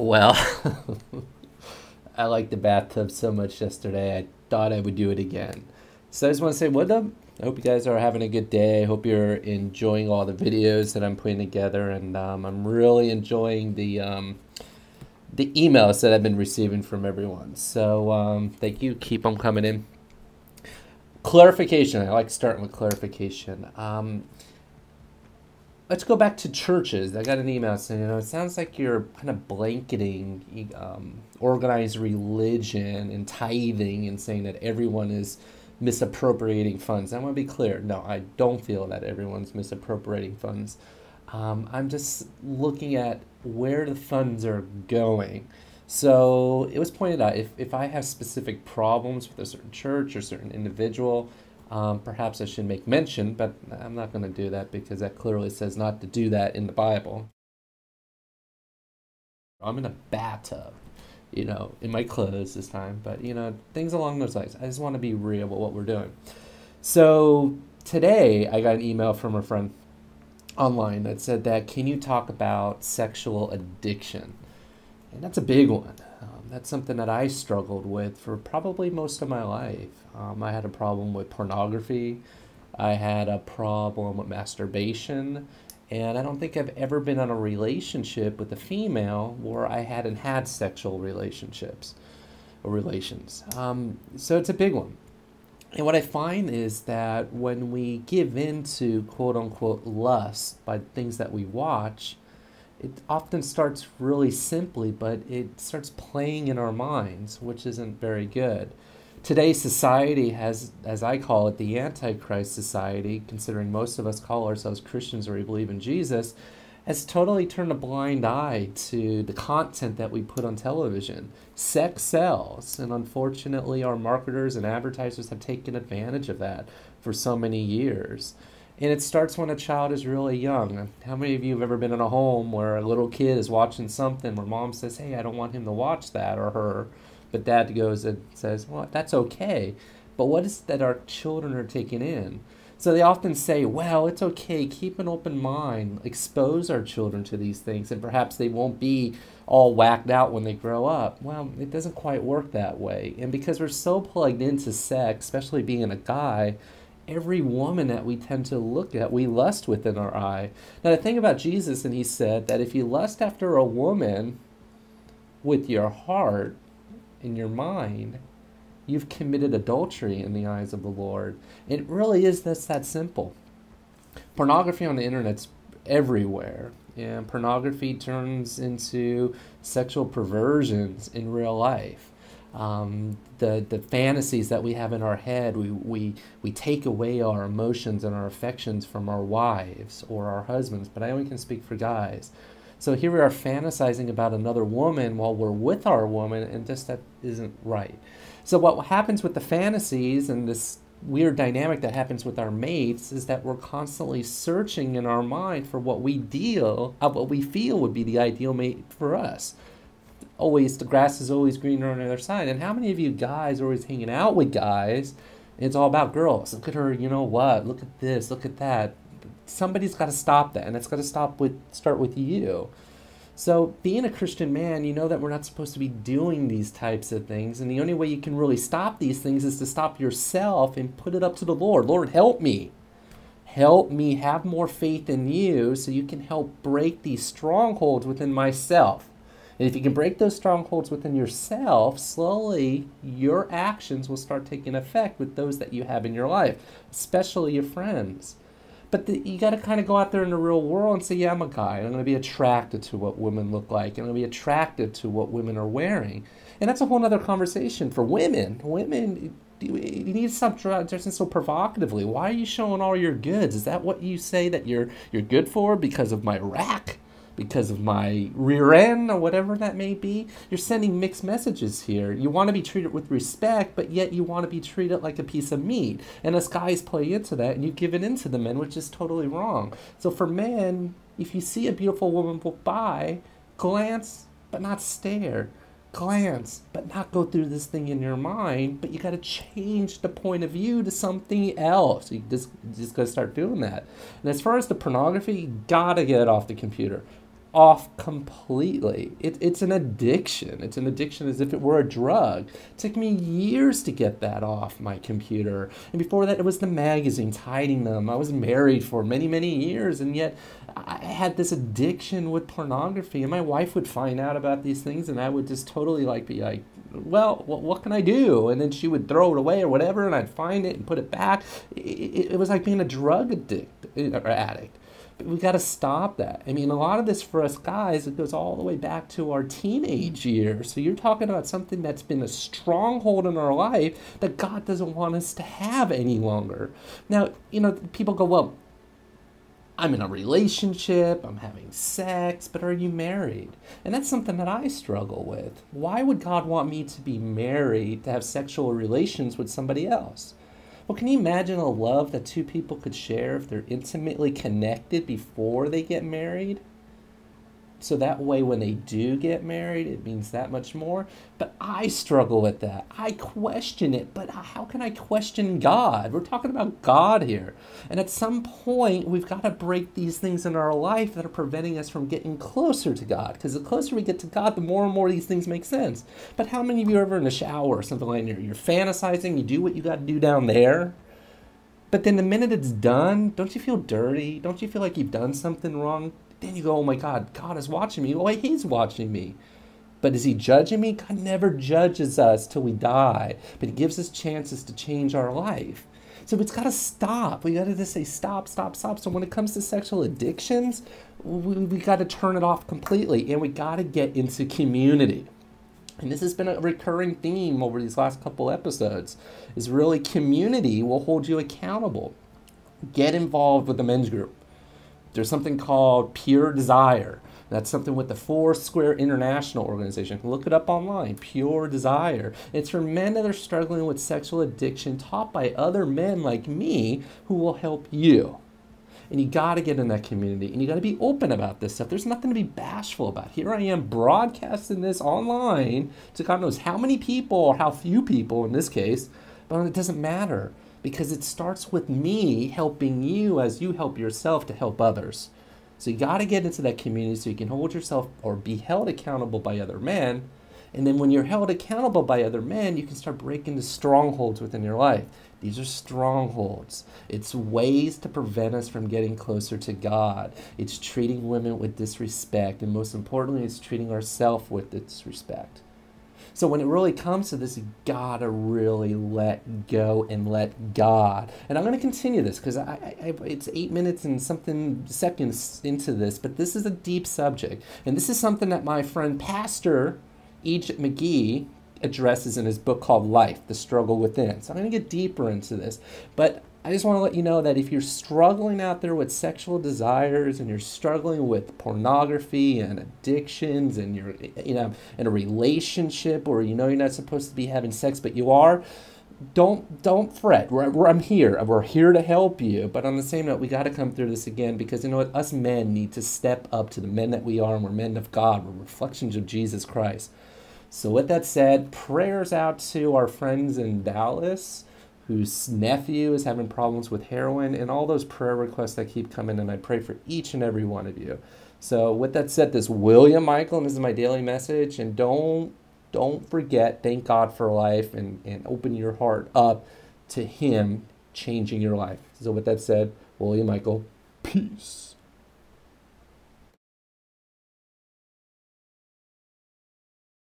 Well, I liked the bathtub so much yesterday, I thought I would do it again. So I just want to say, what up? I hope you guys are having a good day. I hope you're enjoying all the videos that I'm putting together, and I'm really enjoying the emails that I've been receiving from everyone. So thank you. Keep them coming in. Clarification. I like starting with clarification. Let's go back to churches. I got an email saying, it sounds like you're kind of blanketing organized religion and tithing and saying that everyone is misappropriating funds. I want to be clear. No, I don't feel that everyone's misappropriating funds. I'm just looking at where the funds are going. So it was pointed out if I have specific problems with a certain church or certain individual, perhaps I should make mention, but I'm not going to do that because that clearly says not to do that in the Bible. I'm in a bathtub, in my clothes this time, but, things along those lines. I just want to be real with what we're doing. So today I got an email from a friend online that said that, can you talk about sexual addiction? And that's a big one. That's something that I struggled with for probably most of my life. I had a problem with pornography. I had a problem with masturbation. And I don't think I've ever been in a relationship with a female where I hadn't had sexual relationships or relations. So it's a big one. And what I find is that when we give in to quote unquote lust by things that we watch, it often starts really simply, but it starts playing in our minds, which isn't very good. Today's society has, as I call it, the Antichrist society, considering most of us call ourselves Christians or we believe in Jesus, has totally turned a blind eye to the content that we put on television. Sex sells, and unfortunately our marketers and advertisers have taken advantage of that for so many years. And it starts when a child is really young. How many of you have ever been in a home where a little kid is watching something where mom says, hey, I don't want him to watch that or her, but dad goes and says, well, that's okay. But what is that our children are taking in? So they often say, well, it's okay, keep an open mind, expose our children to these things, and perhaps they won't be all whacked out when they grow up. Well, it doesn't quite work that way. And because we're so plugged into sex, especially being a guy, every woman that we tend to look at, we lust within our eye. Now, the thing about Jesus, and he said that if you lust after a woman with your heart, in your mind, you've committed adultery in the eyes of the Lord. It really is just that simple. Pornography on the internet's everywhere, and pornography turns into sexual perversions in real life. The fantasies that we have in our head, we take away our emotions and our affections from our wives or our husbands, but I only can speak for guys. So here we are fantasizing about another woman while we're with our woman, and just that isn't right. So what happens with the fantasies and this weird dynamic that happens with our mates is that we're constantly searching in our mind for what we feel would be the ideal mate for us. Always, the grass is always greener on the other side. And how many of you guys are always hanging out with guys? It's all about girls. Look at her, you know what? Look at this, look at that. Somebody's got to stop that, and it's got to start with you. So being a Christian man, you know that we're not supposed to be doing these types of things, and the only way you can really stop these things is to stop yourself and put it up to the Lord. Lord, help me. Help me have more faith in you so you can help break these strongholds within myself. And if you can break those strongholds within yourself, slowly your actions will start taking effect with those that you have in your life, especially your friends. But you got to kind of go out there in the real world and say, yeah, I'm a guy. I'm going to be attracted to what women look like. I'm going to be attracted to what women are wearing. And that's a whole other conversation for women. Women, you need to stop dressing so provocatively. Why are you showing all your goods? Is that what you say that you're good for because of my rack? Because of my rear end or whatever that may be? You're sending mixed messages here. You want to be treated with respect, but yet you want to be treated like a piece of meat. And us guys play into that, and you give it into the men, which is totally wrong. So for men, if you see a beautiful woman walk by, glance, but not stare. Glance, but not go through this thing in your mind, but you got to change the point of view to something else. You just got to start doing that. And as far as the pornography, you got to get it off the computer. off completely. It's an addiction. It's an addiction as if it were a drug. It took me years to get that off my computer. And before that, it was the magazines, hiding them. I was married for many, many years, and yet I had this addiction with pornography. And my wife would find out about these things, and I would just totally like be like, well, what can I do? And then she would throw it away or whatever, and I'd find it and put it back. It was like being a drug addict. But we got to stop that. I mean, a lot of this for us guys, it goes all the way back to our teenage years. So you're talking about something that's been a stronghold in our life that God doesn't want us to have any longer. Now, people go, well, I'm in a relationship, I'm having sex, but are you married? And that's something that I struggle with. Why would God want me to be married, to have sexual relations with somebody else? Well, can you imagine a love that two people could share if they're intimately connected before they get married? So that way when they do get married, it means that much more. But I struggle with that. I question it, but how can I question God? We're talking about God here. And at some point, we've got to break these things in our life that are preventing us from getting closer to God. Because the closer we get to God, the more and more these things make sense. But how many of you are ever in the shower or something like that? You're fantasizing, you do what you got to do down there. But then the minute it's done, don't you feel dirty? Don't you feel like you've done something wrong? Then you go, oh my God, God is watching me. Oh, He's watching me. But is He judging me? God never judges us till we die. But He gives us chances to change our life. So it's got to stop. We got to just say stop, stop, stop. So when it comes to sexual addictions, we got to turn it off completely. And we got to get into community. And this has been a recurring theme over these last couple episodes, is really community will hold you accountable. Get involved with the men's group. There's something called Pure Desire. That's something with the Foursquare International Organization. Look it up online, Pure Desire. It's for men that are struggling with sexual addiction, taught by other men like me who will help you. And you got to get in that community, and you got to be open about this stuff. There's nothing to be bashful about. Here I am broadcasting this online to God knows how many people, or how few people in this case, but it doesn't matter. Because it starts with me helping you as you help yourself to help others. So you got to get into that community so you can hold yourself or be held accountable by other men. And then when you're held accountable by other men, you can start breaking the strongholds within your life. These are strongholds. It's ways to prevent us from getting closer to God. It's treating women with disrespect. And most importantly, it's treating ourselves with disrespect. So when it really comes to this, you gotta really let go and let God. And I'm going to continue this because it's 8 minutes and something seconds into this, but this is a deep subject. And this is something that my friend Pastor Egypt McGee addresses in his book called Life, The Struggle Within. So I'm going to get deeper into this. But I just want to let you know that if you're struggling out there with sexual desires and you're struggling with pornography and addictions and you're in a relationship where you're not supposed to be having sex but you are, don't fret. I'm here. We're here to help you. But on the same note, we got to come through this again because us men need to step up to the men that we are, and we're men of God. We're reflections of Jesus Christ. So with that said, prayers out to our friends in Dallas whose nephew is having problems with heroin, and all those prayer requests that keep coming, and I pray for each and every one of you. So with that said, this is William Michael, and this is my daily message, and don't forget, thank God for life, and open your heart up to Him changing your life. So with that said, William Michael, peace.